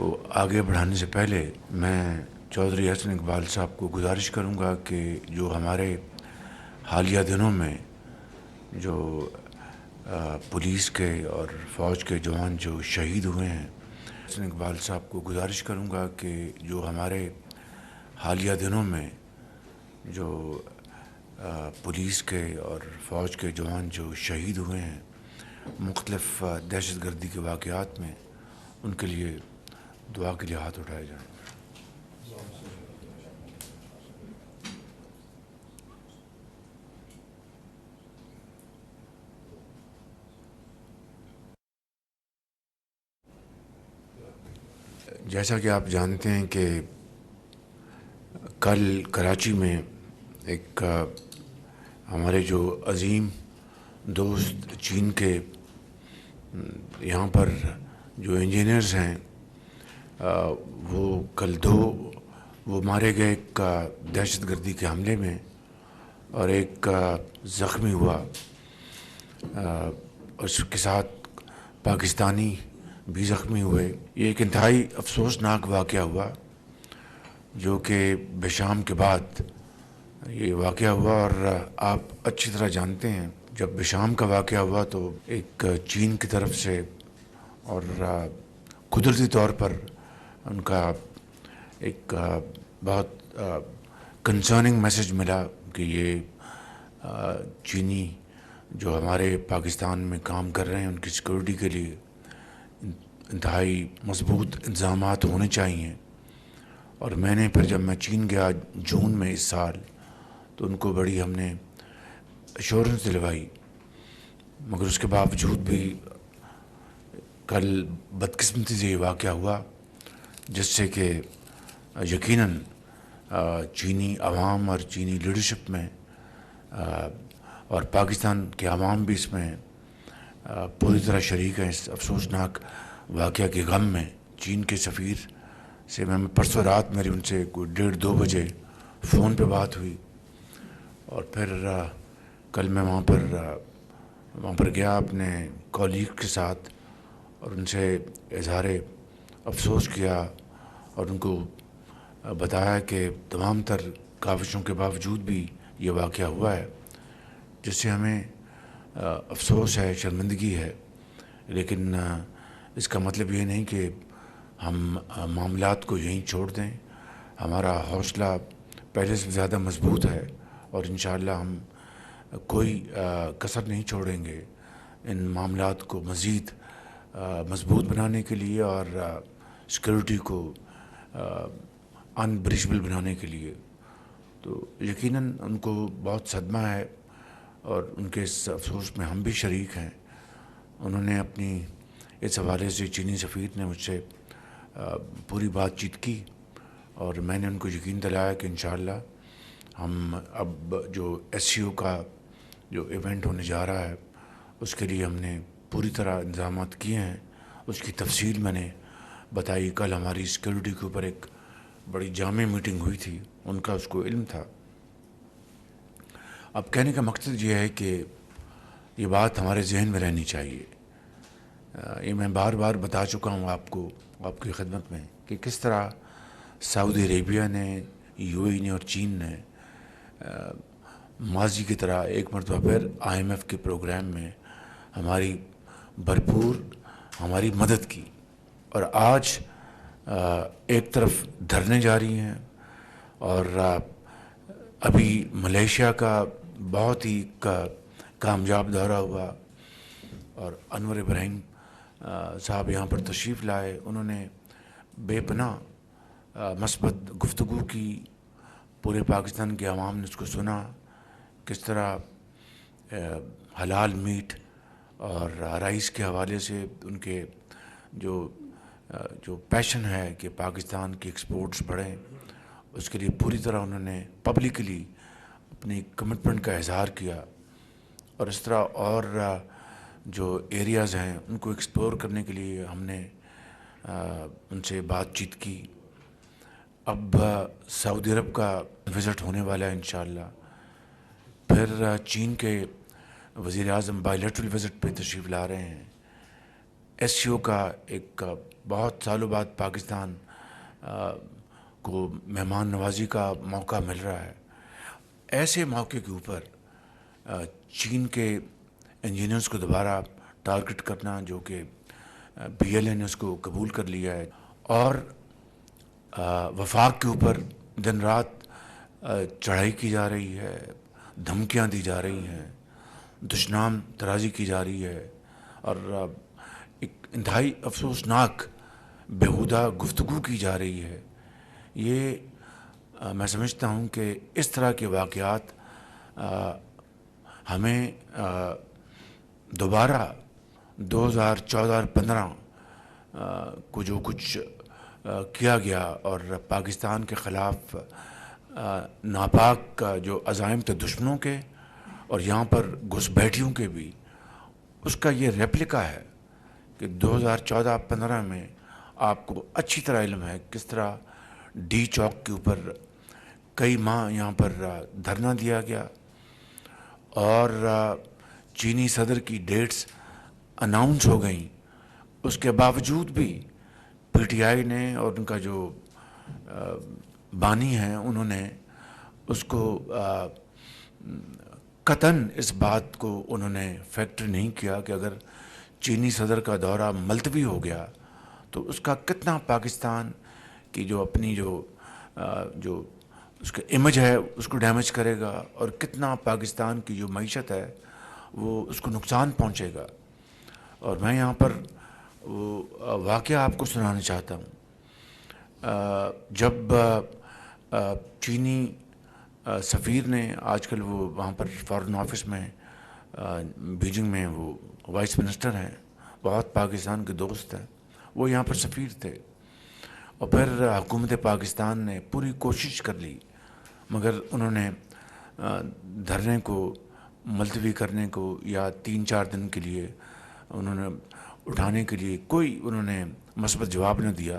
کو آگے بڑھانے سے پہلے میں چودھری حسن اقبال صاحب کو گزارش کروں گا کہ جو ہمارے حالیہ دنوں میں جو پولیس کے اور فوج کے جوان جو شہید ہوئے ہیں، حسن اقبال صاحب کو گزارش کروں گا کہ جو ہمارے حالیہ دنوں میں جو پولیس کے اور فوج کے جوان جو شہید ہوئے ہیں مختلف دہشت گردی کے واقعات میں، ان کے لیے دعا کے لیے ہاتھ اٹھائے جائیں۔ جیسا کہ آپ جانتے ہیں کہ کل کراچی میں ایک ہمارے جو عظیم دوست چین کے یہاں پر جو انجینئرز ہیں وہ کل وہ مارے گئے ایک دہشت گردی کے حملے میں، اور ایک زخمی ہوا، اس کے ساتھ پاکستانی بھی زخمی ہوئے۔ یہ ایک انتہائی افسوسناک واقعہ ہوا جو کہ بشام کے بعد یہ واقعہ ہوا، اور آپ اچھی طرح جانتے ہیں جب بشام کا واقعہ ہوا تو ایک چین کی طرف سے اور قدرتی طور پر ان کا ایک بہت کنسرننگ میسج ملا کہ یہ چینی جو ہمارے پاکستان میں کام کر رہے ہیں ان کی سیکورٹی کے لیے انتہائی مضبوط انتظامات ہونے چاہیے۔ اور میں نے پھر جب میں چین گیا جون میں اس سال تو ان کو بڑی ہم نے ایشورنس دلوائی، مگر اس کے باوجود بھی کل بدقسمتی سے یہ واقعہ ہوا جس سے کہ یقیناً چینی عوام اور چینی لیڈرشپ میں اور پاکستان کے عوام بھی اس میں پوری طرح شریک ہیں اس افسوسناک واقعہ کے غم میں۔ چین کے سفیر سے میں پرسوں رات میری ان سے کوئی 1:30-2 بجے فون پہ بات ہوئی، اور پھر کل میں وہاں پر گیا اپنے کولیگ کے ساتھ اور ان سے اظہار افسوس کیا اور ان کو بتایا کہ تمام تر کاوشوں کے باوجود بھی یہ واقعہ ہوا ہے، جس سے ہمیں افسوس ہے، شرمندگی ہے، لیکن اس کا مطلب یہ نہیں کہ ہم معاملات کو یہیں چھوڑ دیں۔ ہمارا حوصلہ پہلے سے زیادہ مضبوط ہے اور انشاءاللہ ہم کوئی کسر نہیں چھوڑیں گے ان معاملات کو مزید مضبوط بنانے کے لیے اور سیکورٹی کو انبریچبل بنانے کے لیے۔ تو یقیناً ان کو بہت صدمہ ہے اور ان کے اس افسوس میں ہم بھی شریک ہیں۔ انہوں نے اپنی اس حوالے سے چینی سفیر نے مجھ سے پوری بات چیت کی اور میں نے ان کو یقین دلایا کہ انشاءاللہ ہم اب جو ایس سی او کا جو ایونٹ ہونے جا رہا ہے اس کے لیے ہم نے پوری طرح انتظامات کیے ہیں۔ اس کی تفصیل میں نے بتائی۔ کل ہماری سیکورٹی کے اوپر ایک بڑی جامع میٹنگ ہوئی تھی، ان کا اس کو علم تھا۔ اب کہنے کا مقصد یہ ہے کہ یہ بات ہمارے ذہن میں رہنی چاہیے۔ یہ میں بار بار بتا چکا ہوں آپ کو، آپ کی خدمت میں، کہ کس طرح سعودی عربیہ نے، یو اے ای نے اور چین نے ماضی کی طرح ایک مرتبہ پھر آئی ایم ایف کے پروگرام میں ہماری بھرپور ہماری مدد کی، اور آج ایک طرف دھرنے جاری ہیں، اور ابھی ملیشیا کا بہت ہی کامیاب دورہ ہوا اور انور ابراہیم صاحب یہاں پر تشریف لائے۔ انہوں نے بے پناہ مثبت گفتگو کی، پورے پاکستان کے عوام نے اس کو سنا، کس طرح حلال میٹ اور رائس کے حوالے سے ان کے جو پیشن ہے کہ پاکستان کی ایکسپورٹس بڑھیں، اس کے لیے پوری طرح انہوں نے پبلکلی اپنی کمٹمنٹ کا اظہار کیا، اور اس طرح اور جو ایریاز ہیں ان کو ایکسپلور کرنے کے لیے ہم نے ان سے بات چیت کی۔ اب سعودی عرب کا وزٹ ہونے والا ہے انشاءاللہ، پھر چین کے وزیر اعظم بائی لیٹرل وزٹ پہ تشریف لا رہے ہیں، SCO کا ایک بہت سالوں بعد پاکستان کو مہمان نوازی کا موقع مل رہا ہے. ایسے موقع کے اوپر چین کے انجینئرز کو دوبارہ ٹارگٹ کرنا، جو کہ PLA نے اس کو قبول کر لیا ہے، اور وفاق کے اوپر دن رات چڑھائی کی جا رہی ہے، دھمکیاں دی جا رہی ہیں، دشنام ترازی کی جا رہی ہے، اور ایک انتہائی افسوسناک بیہودہ گفتگو کی جا رہی ہے. یہ میں سمجھتا ہوں کہ اس طرح کے واقعات ہمیں دوبارہ 2014-15 کو جو کچھ کیا گیا اور پاکستان کے خلاف ناپاک جو عزائم تھے دشمنوں کے اور یہاں پر گھس بیٹھیوں کے بھی، اس کا یہ ریپلیکا ہے کہ 2014-15 میں آپ کو اچھی طرح علم ہے کس طرح ڈی چوک کے اوپر کئی ماہ یہاں پر دھرنا دیا گیا، اور چینی صدر کی ڈیٹس اناؤنس ہو گئیں. اس کے باوجود بھی PTI نے اور ان کا جو بانی ہیں انہوں نے اس کو قطعاً اس بات کو انہوں نے فیکٹر نہیں کیا کہ اگر چینی صدر کا دورہ ملتوی ہو گیا تو اس کا کتنا پاکستان کی جو اپنی جو اس کا امیج ہے اس کو ڈیمیج کرے گا، اور کتنا پاکستان کی جو معیشت ہے وہ اس کو نقصان پہنچے گا. اور میں یہاں پر وہ واقعہ آپ کو سنانا چاہتا ہوں. جب چینی سفیر نے آج کل وہ وہاں پر فارن آفس میں بیجنگ میں وہ وائس منسٹر ہیں، بہت پاکستان کے دوست ہیں، وہ یہاں پر سفیر تھے، اور پھر حکومت پاکستان نے پوری کوشش کر لی مگر انہوں نے دھرنے کو ملتوی کرنے کو یا 3-4 دن کے لیے انہوں نے اٹھانے کے لیے کوئی انہوں نے مثبت جواب نہ دیا.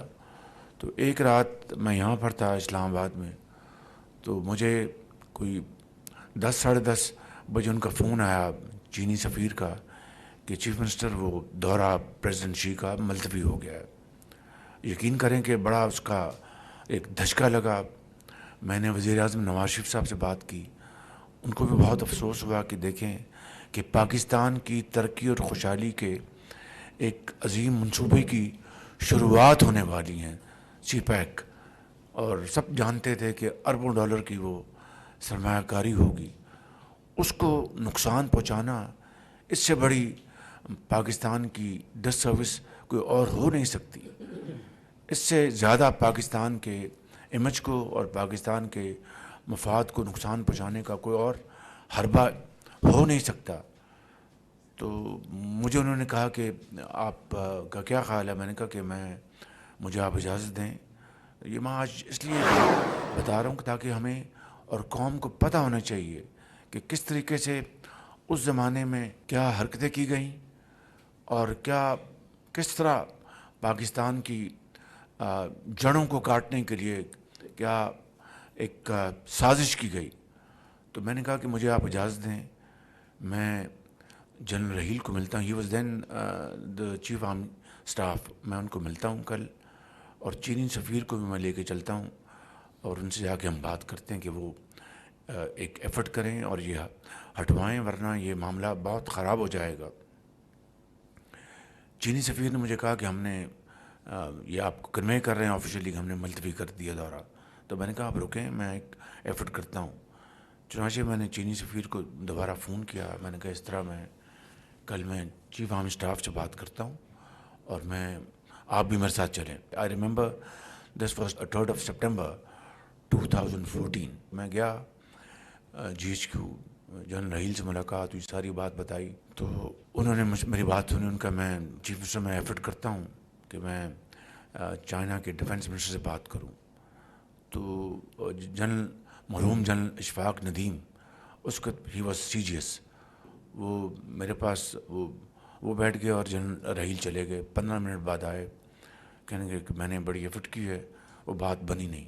تو ایک رات میں یہاں پر تھا اسلام آباد میں، تو مجھے کوئی 10-10:30 بجے ان کا فون آیا چینی سفیر کا کہ چیف منسٹر وہ دورہ پریزیڈنٹ شی کا ملتوی ہو گیا ہے. یقین کریں کہ بڑا اس کا ایک دھچکا لگا. میں نے وزیر اعظم نواز شریف صاحب سے بات کی، ان کو بھی بہت افسوس ہوا کہ دیکھیں کہ پاکستان کی ترقی اور خوشحالی کے ایک عظیم منصوبے کی شروعات ہونے والی ہیں، CPEC، اور سب جانتے تھے کہ اربوں ڈالر کی وہ سرمایہ کاری ہوگی، اس کو نقصان پہنچانا اس سے بڑی پاکستان کی ڈس سروس کوئی اور ہو نہیں سکتی. اس سے زیادہ پاکستان کے امیج کو اور پاکستان کے مفاد کو نقصان پہنچانے کا کوئی اور حربہ ہو نہیں سکتا. تو مجھے انہوں نے کہا کہ آپ کا کیا خیال ہے؟ میں نے کہا کہ مجھے آپ اجازت دیں. یہ میں آج اس لیے بتا رہا ہوں تاکہ ہمیں اور قوم کو پتہ ہونا چاہیے کہ کس طریقے سے اس زمانے میں کیا حرکتیں کی گئیں اور کس طرح پاکستان کی جڑوں کو کاٹنے کے لیے کیا ایک سازش کی گئی. تو میں نے کہا کہ مجھے آپ اجازت دیں، میں جنرل رحیل کو ملتا ہوں. He was then the chief army staff. میں ان کو ملتا ہوں کل، اور چینی سفیر کو بھی میں لے کے چلتا ہوں اور ان سے جا کے ہم بات کرتے ہیں کہ وہ ایک ایفرٹ کریں اور یہ ہٹوائیں، ورنہ یہ معاملہ بہت خراب ہو جائے گا. چینی سفیر نے مجھے کہا کہ ہم نے یہ آپ کو کنوے کر رہے ہیں آفیشلی کہ ہم نے ملتوی کر دیا دورہ. تو میں نے کہا آپ رکیں، میں ایک ایفرٹ کرتا ہوں. چنانچہ میں نے چینی سفیر کو دوبارہ فون کیا. میں نے کہا اس طرح کل میں چیف آرمی اسٹاف سے بات کرتا ہوں اور آپ بھی میرے ساتھ چلیں. I remember this was 3rd September 2014. میں گیا GHQ، جنرل رحیل سے ملاقات ہوئی، ساری بات بتائی. تو انہوں نے میری بات سنی. ان کا میں چیف منسٹر میں ایفرٹ کرتا ہوں کہ میں چائنا کے ڈیفنس منسٹر سے بات کروں. تو مرحوم جنرل اشفاق ندیم، اس کو ہی واز CGS، وہ میرے پاس وہ بیٹھ گئے اور جنرل رحیل چلے گئے. 15 منٹ بعد آئے، کہنے گے کہ میں نے بڑی ایفرٹ کی ہے، وہ بات بنی نہیں.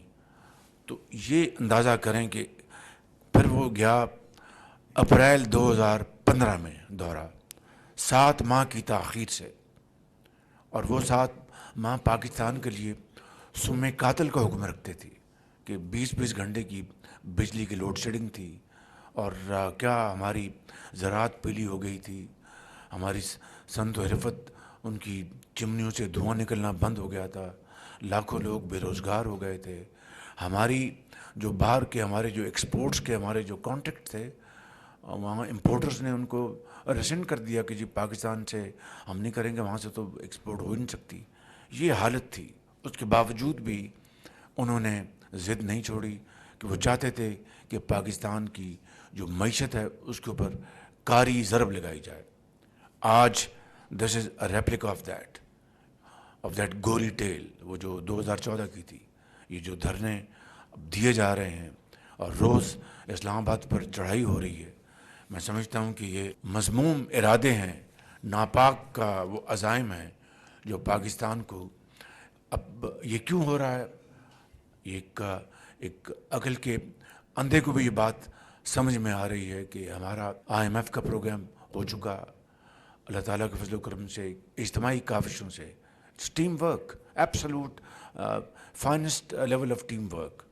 تو یہ اندازہ کریں کہ پھر وہ گیا اپریل 2015 میں دورہ، 7 ماہ کی تاخیر سے. اور وہ 7 ماہ پاکستان کے لیے سم قاتل کا حکم رکھتے تھے کہ 20 گھنٹے کی بجلی کی لوڈ شیڈنگ تھی، اور کیا ہماری زراعت پیلی ہو گئی تھی، ہماری صنعت و حرفت ان کی چمنیوں سے دھواں نکلنا بند ہو گیا تھا، لاکھوں لوگ بے روزگار ہو گئے تھے، ہماری جو باہر کے ہمارے جو ایکسپورٹس کے ہمارے جو کانٹیکٹ تھے، وہاں امپورٹرز نے ان کو ریسنڈ کر دیا کہ جی پاکستان سے ہم نہیں کریں گے، وہاں سے تو ایکسپورٹ ہو ہی نہیں سکتی. یہ حالت تھی. اس کے باوجود بھی انہوں نے ضد نہیں چھوڑی کہ وہ چاہتے تھے کہ پاکستان کی جو معیشت ہے اس کے اوپر کاری ضرب لگائی جائے. آج this is a replica of that gory tale, وہ جو 2014 کی تھی. یہ جو دھرنے دیے جا رہے ہیں اور روز اسلام آباد پر چڑھائی ہو رہی ہے، میں سمجھتا ہوں کہ یہ مذموم ارادے ہیں، ناپاک کا وہ عزائم ہیں جو پاکستان کو اب یہ کیوں ہو رہا ہے. ایک عقل کے اندھے کو بھی یہ بات سمجھ میں آ رہی ہے کہ ہمارا IMF کا پروگرام ہو چکا، اللہ تعالیٰ کے فضل و کرم سے، اجتماعی کاوشوں سے. It's team work, absolute finest level of team work.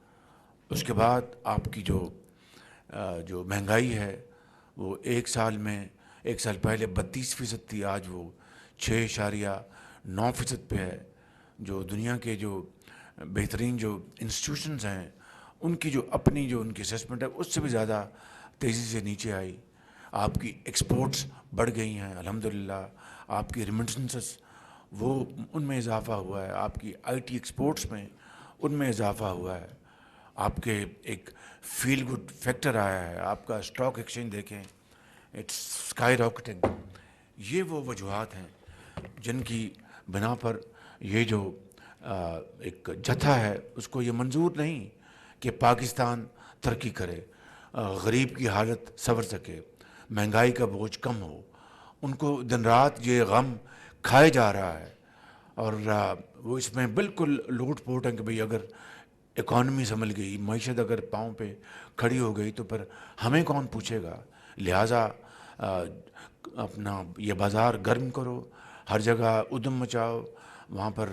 اس کے بعد آپ کی جو مہنگائی ہے وہ ایک سال پہلے 32% تھی، آج وہ 6.9% پہ ہے. جو دنیا کے جو بہترین جو انسٹیٹیوشنز ہیں ان کی جو اپنی جو ان کی اسیسمنٹ ہے اس سے بھی زیادہ تیزی سے نیچے آئی. آپ کی ایکسپورٹس بڑھ گئی ہیں الحمدللہ، آپ کی ریمیٹنسز وہ ان میں اضافہ ہوا ہے، آپ کی IT ایکسپورٹس میں ان میں اضافہ ہوا ہے، آپ کے ایک فیل گڈ فیکٹر آیا ہے، آپ کا اسٹاک ایکسچینج دیکھیں اٹس اسکائی راکٹنگ. یہ وہ وجوہات ہیں جن کی بنا پر یہ جو ایک جتھا ہے اس کو یہ منظور نہیں کہ پاکستان ترقی کرے، غریب کی حالت سنور سکے، مہنگائی کا بوجھ کم ہو. ان کو دن رات یہ غم کھائے جا رہا ہے، اور وہ اس میں بالکل لوٹ پوٹ ہے کہ بھئی اگر اکانومی سنبھل گئی، معیشت اگر پاؤں پہ کھڑی ہو گئی تو پھر ہمیں کون پوچھے گا. لہٰذا اپنا یہ بازار گرم کرو، ہر جگہ ادھم مچاؤ، وہاں پر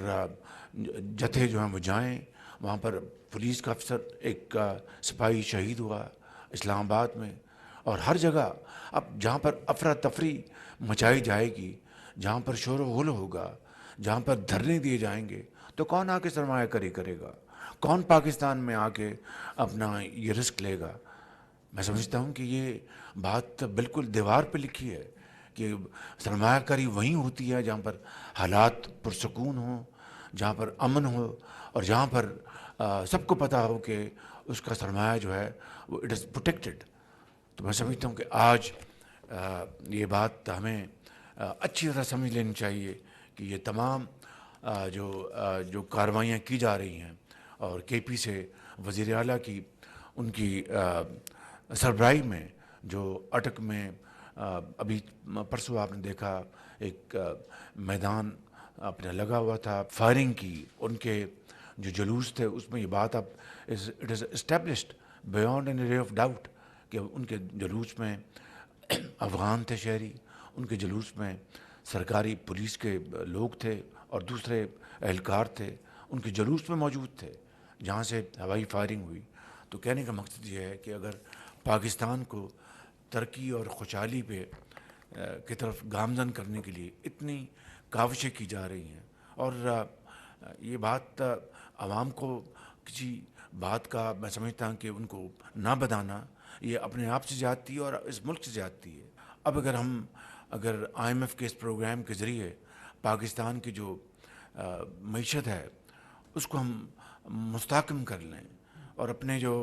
جتھے جو ہیں وہ جائیں. وہاں پر پولیس کا افسر ایک سپاہی شہید ہوا اسلام آباد میں. اور ہر جگہ اب جہاں پر افراتفری مچائی جائے گی، جہاں پر شور و غل ہوگا، جہاں پر دھرنے دیے جائیں گے، تو کون آ کے سرمایہ کاری کرے گا؟ کون پاکستان میں آ کے اپنا یہ رسک لے گا؟ میں سمجھتا ہوں کہ یہ بات بالکل دیوار پہ لکھی ہے کہ سرمایہ کاری وہیں ہوتی ہے جہاں پر حالات پرسکون ہوں، جہاں پر امن ہو، اور جہاں پر سب کو پتہ ہو کہ اس کا سرمایہ جو ہے وہ اٹ از پروٹیکٹڈ. تو میں سمجھتا ہوں کہ آج یہ بات ہمیں اچھی طرح سمجھ لینی چاہیے کہ یہ تمام جو کاروائیاں کی جا رہی ہیں، اور KP سے وزیر اعلیٰ کی ان کی سربراہی میں جو اٹک میں ابھی پرسوں آپ نے دیکھا ایک میدان اپنے لگا ہوا تھا فائرنگ کی، ان کے جو جلوس تھے اس میں یہ بات اب it is established beyond any رے آف ڈاؤٹ کہ ان کے جلوس میں افغان تھے شہری، ان کے جلوس میں سرکاری پولیس کے لوگ تھے اور دوسرے اہلکار تھے، ان کے جلوس میں موجود تھے جہاں سے ہوائی فائرنگ ہوئی. تو کہنے کا مقصد یہ ہے کہ اگر پاکستان کو ترقی اور خوشحالی پہ کی طرف گامزن کرنے کے لیے اتنی کاوشیں کی جا رہی ہیں، اور یہ بات عوام کو کسی بات کا میں سمجھتا ہوں کہ ان کو نہ بتانا یہ اپنے آپ سے زیادتی ہے اور اس ملک سے زیادتی ہے. اب اگر IMF کے اس پروگرام کے ذریعے پاکستان کی جو معیشت ہے اس کو ہم مستحکم کر لیں، اور اپنے جو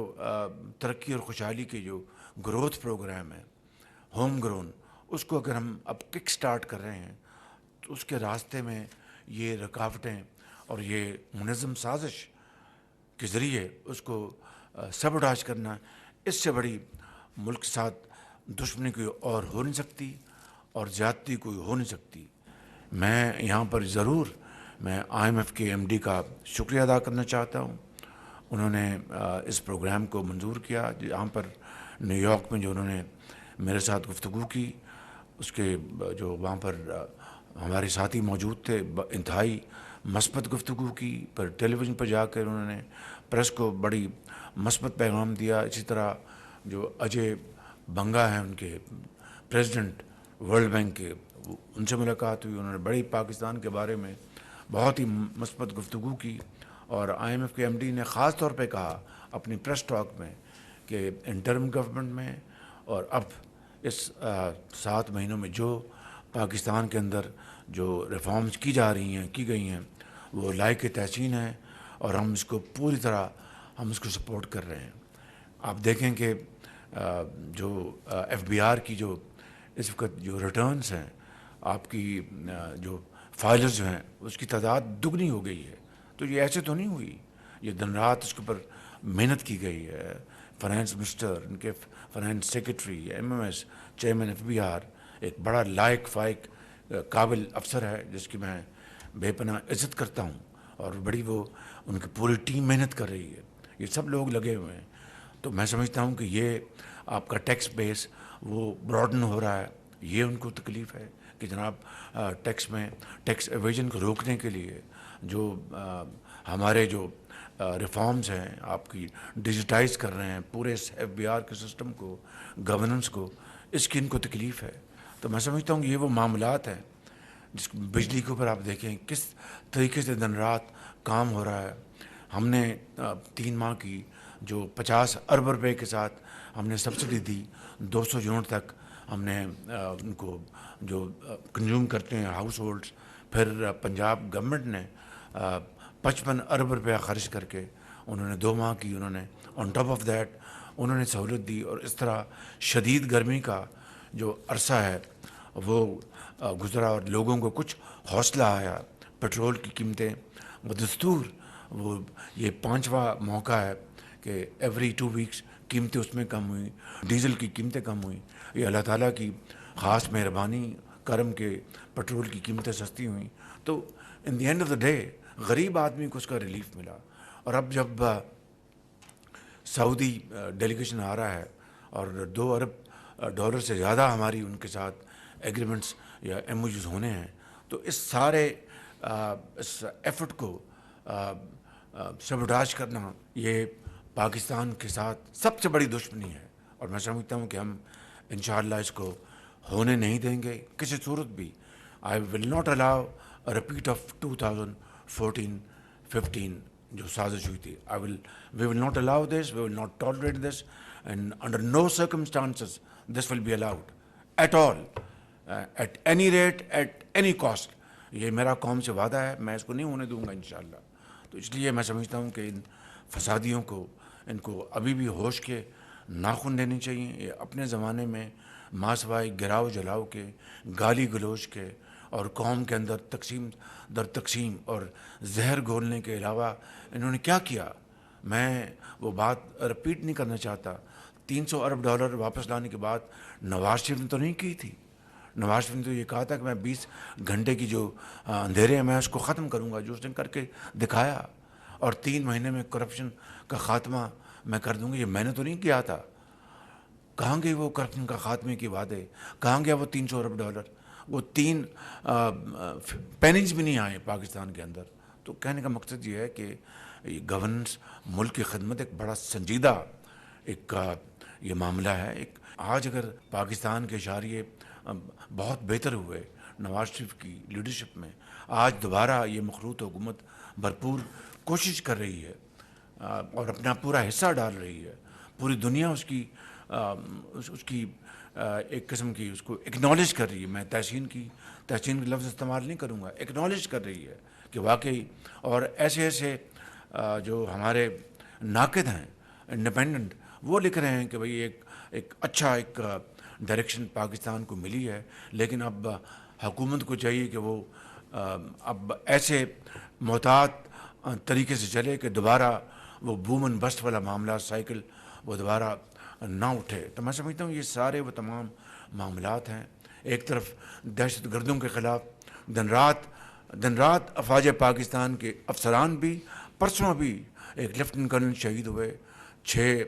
ترقی اور خوشحالی کے جو گروتھ پروگرام ہے ہوم گرون، اس کو اگر ہم اب کک سٹارٹ کر رہے ہیں تو اس کے راستے میں یہ رکاوٹیں اور یہ منظم سازش کے ذریعے اس کو سبوٹاج کرنا، اس سے بڑی ملک کے ساتھ دشمنی کوئی اور ہو نہیں سکتی اور زیادتی کوئی ہو نہیں سکتی. میں یہاں پر ضرور IMF کے MD کا شکریہ ادا کرنا چاہتا ہوں. انہوں نے اس پروگرام کو منظور کیا، جہاں پر نیو یارک میں جو انہوں نے میرے ساتھ گفتگو کی، اس کے جو وہاں پر ہمارے ساتھی موجود تھے، انتہائی مثبت گفتگو کی، پر ٹیلی ویژن پر جا کر انہوں نے پریس کو بڑی مثبت پیغام دیا. اسی طرح جو اجے بنگا ہیں ان کے پریزیڈنٹ ورلڈ بینک کے، ان سے ملاقات ہوئی. انہوں نے بڑی پاکستان کے بارے میں بہت ہی مثبت گفتگو کی. اور آئی ایم ایف کے ایم ڈی نے خاص طور پہ کہا اپنی پریس ٹاک میں کہ انٹرم گورنمنٹ میں اور اب اس 7 مہینوں میں جو پاکستان کے اندر جو ریفارمز کی جا رہی ہیں، کی گئی ہیں، وہ لائق تحسین ہیں اور ہم اس کو پوری طرح ہم اس کو سپورٹ کر رہے ہیں. آپ دیکھیں کہ جو ایف بی آر کی جو اس وقت جو ریٹرنز ہیں، آپ کی جو فائلرز جو ہیں اس کی تعداد دگنی ہو گئی ہے. تو یہ ایسے تو نہیں ہوئی، یہ دن رات اس کے اوپر محنت کی گئی ہے. فائنانس منسٹر، ان کے finance secretary, M M S chairman F B R ایک بڑا لائق فائق قابل افسر ہے جس کی میں بے پناہ عزت کرتا ہوں، اور بڑی وہ ان کی پوری ٹیم محنت کر رہی ہے. یہ سب لوگ لگے ہوئے ہیں. تو میں سمجھتا ہوں کہ یہ آپ کا ٹیکس بیس وہ براڈن ہو رہا ہے. یہ ان کو تکلیف ہے کہ جناب ٹیکس میں ٹیکس ایویژن کو روکنے کے لیے جو ہمارے جو ریفارمز ہیں آپ کی ڈیجیٹائز کر رہے ہیں پورے ایف بی آر کے سسٹم کو، گورننس کو، اس کی ان کو تکلیف ہے. تو میں سمجھتا ہوں کہ یہ وہ معاملات ہیں جس بجلی کے اوپر آپ دیکھیں کس طریقے سے دن رات کام ہو رہا ہے. ہم نے 3 ماہ کی جو 50 ارب روپے کے ساتھ ہم نے سبسڈی دی، 200 یونٹ تک ہم نے ان کو جو کنزیوم کرتے ہیں ہاؤس ہولڈس. پھر پنجاب گورنمنٹ نے 55 ارب روپیہ خرچ کر کے انہوں نے 2 ماہ کی انہوں نے آن ٹاپ آف دیٹ انہوں نے سہولت دی. اور اس طرح شدید گرمی کا جو عرصہ ہے وہ گزرا اور لوگوں کو کچھ حوصلہ آیا. پیٹرول کی قیمتیں بدستور وہ یہ 5واں موقع ہے کہ ایوری 2 ویکس قیمتیں اس میں کم ہوئیں، ڈیزل کی قیمتیں کم ہوئیں. یہ اللہ تعالیٰ کی خاص مہربانی کرم کے پیٹرول کی قیمتیں سستی ہوئیں. تو in the end of the day غریب آدمی کو اس کا ریلیف ملا. اور اب جب سعودی ڈیلیگیشن آ رہا ہے اور $2 ارب سے زیادہ ہماری ان کے ساتھ ایگریمنٹس یا ایم او یوز ہونے ہیں، تو اس سارے اس ایفرٹ کو سبوٹاج کرنا یہ پاکستان کے ساتھ سب سے بڑی دشمنی ہے. اور میں سمجھتا ہوں کہ ہم انشاءاللہ اس کو ہونے نہیں دیں گے کسی صورت بھی. I will not allow repeat of 2014-15 جو سازش ہوئی تھی. We will not allow this, we will not tolerate this, and under no circumstances this will be allowed at all, at any rate, at any cost. یہ میرا قوم سے وعدہ ہے، میں اس کو نہیں ہونے دوں گا انشاءاللہ. تو اس لیے میں سمجھتا ہوں کہ ان فسادیوں کو ان کو ابھی بھی ہوش کے ناخن دینے چاہیے. یہ اپنے زمانے میں ماسوائے گراؤ جلاؤ کے، گالی گلوچ کے اور قوم کے اندر تقسیم در تقسیم اور زہر گھولنے کے علاوہ انہوں نے کیا کیا. میں وہ بات رپیٹ نہیں کرنا چاہتا. $300 ارب واپس لانے کے بعد نواز شریف نے تو نہیں کی تھی. نواز شریف نے تو یہ کہا تھا کہ میں 20 گھنٹے کی جو اندھیرے ہیں میں اس کو ختم کروں گا، جو اس نے کر کے دکھایا. اور 3 مہینے میں کرپشن کا خاتمہ میں کر دوں گا. یہ میں نے تو نہیں کیا تھا. کہاں گئے وہ کرپشن کا خاتمے کے وعدے؟ کہاں گیا وہ $300 ارب؟ وہ 3 پینیز بھی نہیں آئے پاکستان کے اندر. تو کہنے کا مقصد یہ ہے کہ گورننس، ملک کی خدمت ایک بڑا سنجیدہ ایک یہ معاملہ ہے. ایک آج اگر پاکستان کے اشاریے بہت بہتر ہوئے نواز شریف کی لیڈرشپ میں، آج دوبارہ یہ مخلوط حکومت بھرپور کوشش کر رہی ہے اور اپنا پورا حصہ ڈال رہی ہے. پوری دنیا اس کی ایک قسم کی اس کو اکنالج کر رہی ہے. میں تحسین کی لفظ استعمال نہیں کروں گا، اکنالج کر رہی ہے کہ واقعی. اور ایسے جو ہمارے ناقد ہیں انڈیپینڈنٹ، وہ لکھ رہے ہیں کہ بھئی ایک اچھا ایک ڈائریکشن پاکستان کو ملی ہے. لیکن اب حکومت کو چاہیے کہ وہ اب ایسے محتاط طریقے سے چلے کہ دوبارہ وہ بوم اینڈ بسٹ والا معاملہ سائیکل وہ دوبارہ نہ اٹھے. تو میں سمجھتا ہوں یہ سارے وہ تمام معاملات ہیں. ایک طرف دہشت گردوں کے خلاف دن رات افواج پاکستان کے افسران بھی، پرسوں بھی ایک لیفٹنٹ کرنل شہید ہوئے، 6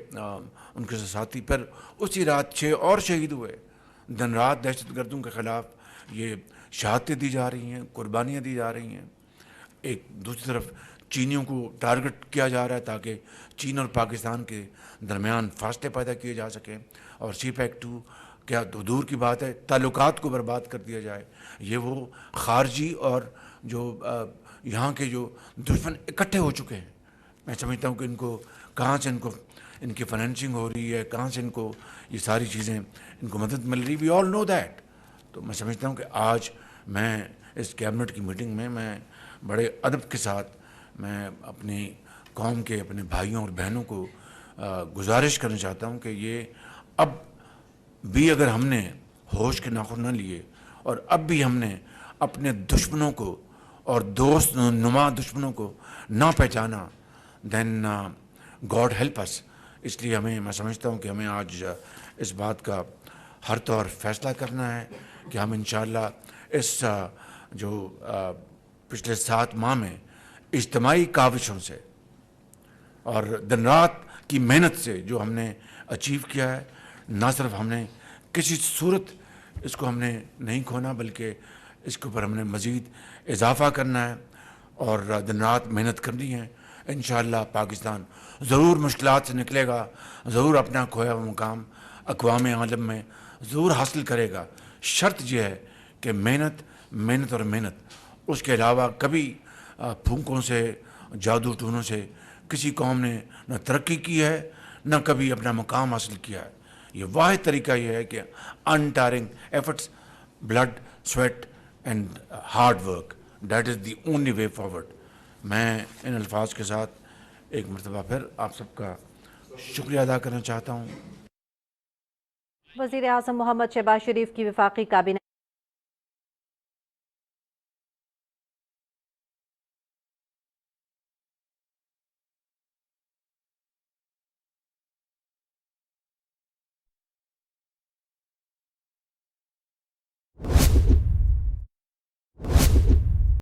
ان کے ساتھی، پھر اسی رات 6 اور شہید ہوئے. دن رات دہشت گردوں کے خلاف یہ شہادتیں دی جا رہی ہیں، قربانیاں دی جا رہی ہیں، ایک دوسری طرف چینیوں کو ٹارگٹ کیا جا رہا ہے تاکہ چین اور پاکستان کے درمیان فاصلے پیدا کیے جا سکیں، اور سی پیک 2 کیا دور کی بات ہے، تعلقات کو برباد کر دیا جائے۔ یہ وہ خارجی اور جو یہاں کے جو دشمن اکٹھے ہو چکے ہیں، میں سمجھتا ہوں کہ ان کو کہاں سے ان کی فائنینسنگ ہو رہی ہے، کہاں سے ان کو یہ ساری چیزیں ان کو مدد مل رہی، وی آل نو دیٹ۔ تو میں سمجھتا ہوں کہ آج میں اس کیبنٹ کی میٹنگ میں بڑے ادب کے ساتھ میں اپنی قوم کے اپنے بھائیوں اور بہنوں کو گزارش کرنا چاہتا ہوں کہ یہ اب بھی اگر ہم نے ہوش کے ناخن نہ لیے اور اب بھی ہم نے اپنے دشمنوں کو اور دوست نما دشمنوں کو نہ پہچانا، دین گاڈ ہیلپ اس۔ اس لیے میں سمجھتا ہوں کہ ہمیں آج اس بات کا ہر طور فیصلہ کرنا ہے کہ ہم انشاءاللہ اس جو پچھلے 7 ماہ میں اجتماعی کاوشوں سے اور دن رات کی محنت سے جو ہم نے اچیو کیا ہے، نہ صرف ہم نے کسی صورت اس کو ہم نے نہیں کھونا، بلکہ اس کے اوپر ہم نے مزید اضافہ کرنا ہے اور دن رات محنت کرنی ہے۔ انشاءاللہ پاکستان ضرور مشکلات سے نکلے گا، ضرور اپنا کھویا ہوا مقام اقوام عالم میں ضرور حاصل کرے گا۔ شرط یہ ہے کہ محنت اور محنت، اس کے علاوہ کبھی پھونکوں سے، جادو ٹونوں سے کسی قوم نے نہ ترقی کی ہے نہ کبھی اپنا مقام حاصل کیا ہے۔ یہ واحد طریقہ یہ ہے کہ untiring efforts, blood, sweat and hard work, that is the only way forward. میں ان الفاظ کے ساتھ ایک مرتبہ پھر آپ سب کا شکریہ ادا کرنا چاہتا ہوں۔ وزیر اعظم محمد شہباز شریف کی وفاقی کابینہ